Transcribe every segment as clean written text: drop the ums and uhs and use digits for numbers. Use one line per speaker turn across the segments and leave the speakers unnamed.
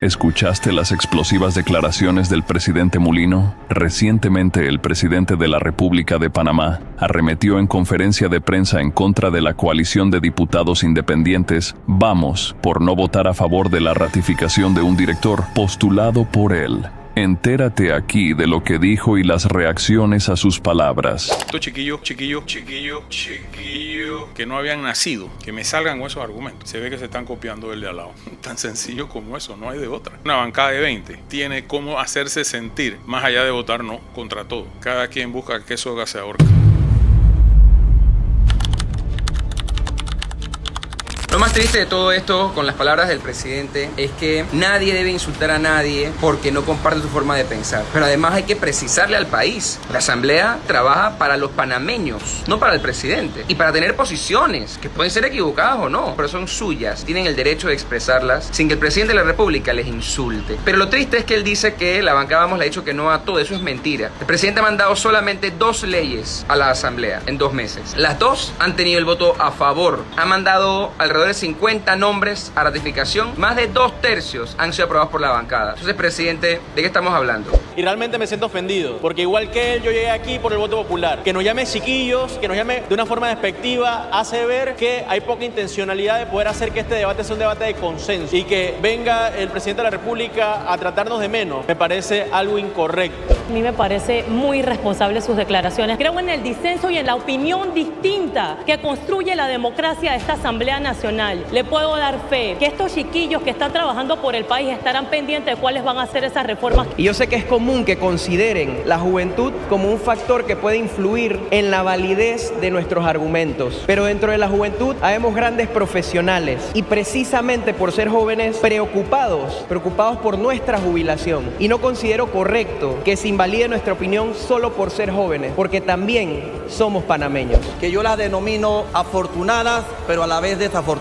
¿Escuchaste las explosivas declaraciones del presidente Mulino? Recientemente, el presidente de la República de Panamá arremetió en conferencia de prensa en contra de la coalición de diputados independientes Vamos por no votar a favor de la ratificación de un director postulado por él. Entérate aquí de lo que dijo y las reacciones a sus palabras.
Estos chiquillos que no habían nacido, que me salgan con esos argumentos. Se ve que se están copiando del de al lado. Tan sencillo como eso, no hay de otra. Una bancada de 20 tiene cómo hacerse sentir, más allá de votar no, contra todo. Cada quien busca que soga se ahorca.
Lo más triste de todo esto, con las palabras del presidente, es que nadie debe insultar a nadie porque no comparte su forma de pensar. Pero además hay que precisarle al país. La Asamblea trabaja para los panameños, no para el presidente. Y para tener posiciones, que pueden ser equivocadas o no, pero son suyas. Tienen el derecho de expresarlas sin que el presidente de la República les insulte. Pero lo triste es que él dice que la bancada Vamos le ha dicho que no a todo. Eso es mentira. El presidente ha mandado solamente 2 leyes a la Asamblea en 2 meses. Las 2 han tenido el voto a favor. Ha mandado alrededor de 50 nombres a ratificación, más de 2/3 han sido aprobados por la bancada. Entonces, presidente, ¿de qué estamos hablando?
Y realmente me siento ofendido, porque igual que él, yo llegué aquí por el voto popular. Que nos llame chiquillos, que nos llame de una forma despectiva, hace ver que hay poca intencionalidad de poder hacer que este debate sea un debate de consenso y que venga el presidente de la República a tratarnos de menos. Me parece algo incorrecto.
A mí me parece muy irresponsable sus declaraciones. Creo en el disenso y en la opinión distinta que construye la democracia de esta Asamblea Nacional. Le puedo dar fe que estos chiquillos que están trabajando por el país estarán pendientes de cuáles van a ser esas reformas.
Y yo sé que es común que consideren la juventud como un factor que puede influir en la validez de nuestros argumentos. Pero dentro de la juventud habemos grandes profesionales y precisamente por ser jóvenes preocupados por nuestra jubilación. Y no considero correcto que se invalide nuestra opinión solo por ser jóvenes, porque también somos panameños.
Que yo las denomino afortunadas, pero a la vez desafortunadas.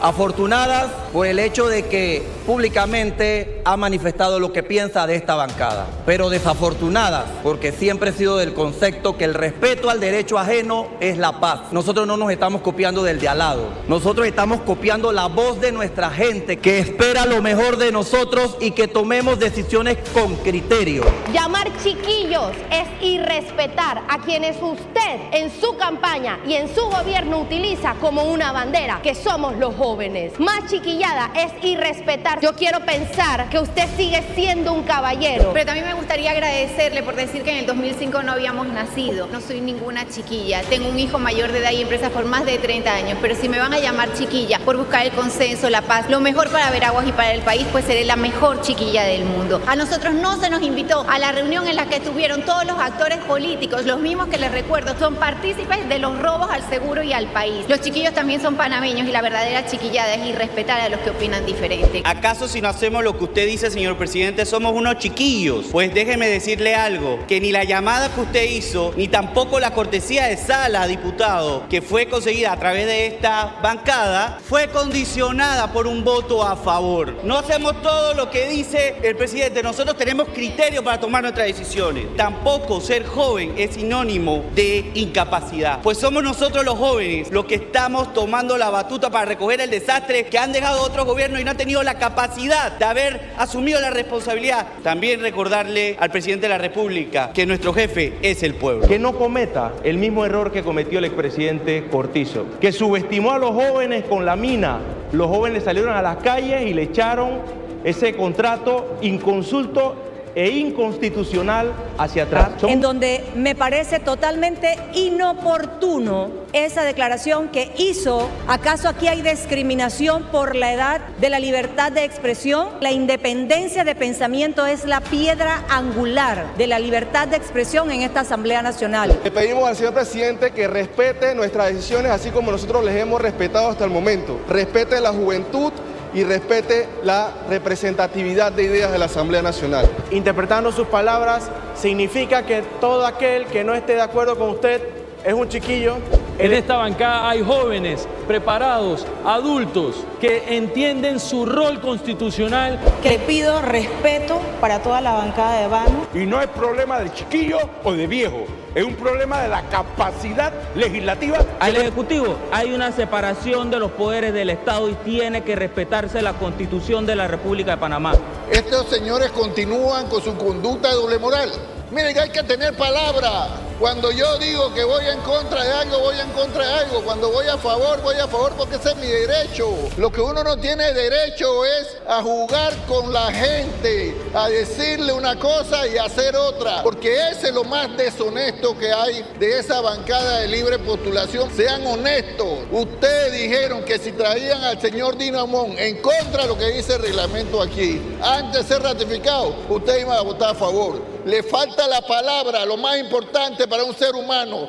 Afortunadas por el hecho de que públicamente ha manifestado lo que piensa de esta bancada, pero desafortunadas porque siempre he sido del concepto que el respeto al derecho ajeno es la paz. Nosotros no nos estamos copiando del de al lado, nosotros estamos copiando la voz de nuestra gente que espera lo mejor de nosotros y que tomemos decisiones con criterio.
Llamar chiquillos es irrespetar a quienes usted en su campaña y en su gobierno utiliza como una bandera, que somos los jóvenes. Más chiquillada es irrespetar. Yo quiero pensar que usted sigue siendo un caballero.
Pero también me gustaría agradecerle por decir que en el 2005 no habíamos nacido. No soy ninguna chiquilla. Tengo un hijo mayor de edad y empresas por más de 30 años. Pero si me van a llamar chiquilla por buscar el consenso, la paz, lo mejor para Veraguas y para el país, pues seré la mejor chiquilla del mundo. A nosotros no se nos invitó a la reunión en la que estuvieron todos los actores políticos, los mismos que les recuerdo, son partícipes de los robos al seguro y al país. Los chiquillos también son panameños y la verdadera chiquillada es irrespetar a los que opinan diferente.
¿Acaso si no hacemos lo que usted dice, señor presidente, somos unos chiquillos? Pues déjeme decirle algo, que ni la llamada que usted hizo, ni tampoco la cortesía de sala, diputado, que fue conseguida a través de esta bancada, fue condicionada por un voto a favor. No hacemos todo lo que dice el presidente, nosotros tenemos criterio para tomar nuestras decisiones. Tampoco ser joven es sinónimo de incapacidad, pues somos nosotros los jóvenes los que estamos tomando la batuta para recoger el desastre que han dejado otros gobiernos y no han tenido la capacidad de haber asumido la responsabilidad. También recordarle al presidente de la República que nuestro jefe es el pueblo.
Que no cometa el mismo error que cometió el expresidente Cortizo, que subestimó a los jóvenes con la mina. Los jóvenes salieron a las calles y le echaron ese contrato inconsulto e inconstitucional hacia atrás.
En donde me parece totalmente inoportuno esa declaración que hizo. ¿Acaso aquí hay discriminación por la edad de la libertad de expresión? La independencia de pensamiento es la piedra angular de la libertad de expresión en esta Asamblea Nacional.
Le pedimos al señor presidente que respete nuestras decisiones así como nosotros les hemos respetado hasta el momento. Respete la juventud y respete la representatividad de ideas de la Asamblea Nacional.
Interpretando sus palabras, significa que todo aquel que no esté de acuerdo con usted es un chiquillo.
En esta bancada hay jóvenes preparados, adultos, que entienden su rol constitucional.
Que pido respeto para toda la bancada de Vamos.
Y no es problema de chiquillo o de viejo.
es un problema de la capacidad legislativa.
Al Ejecutivo hay una separación de los poderes del Estado y tiene que respetarse la Constitución de la República de Panamá.
Estos señores continúan con su conducta de doble moral. Miren, hay que tener palabra. Cuando yo digo que voy en contra de algo, voy en contra de algo. Cuando voy a favor porque ese es mi derecho. Lo que uno no tiene derecho es a jugar con la gente, a decirle una cosa y hacer otra. Porque ese es lo más deshonesto que hay de esa bancada de libre postulación. Sean honestos. Ustedes dijeron que si traían al señor Dino Amón en contra de lo que dice el reglamento aquí, antes de ser ratificado, ustedes iban a votar a favor. Le falta la palabra, lo más importante para un ser humano.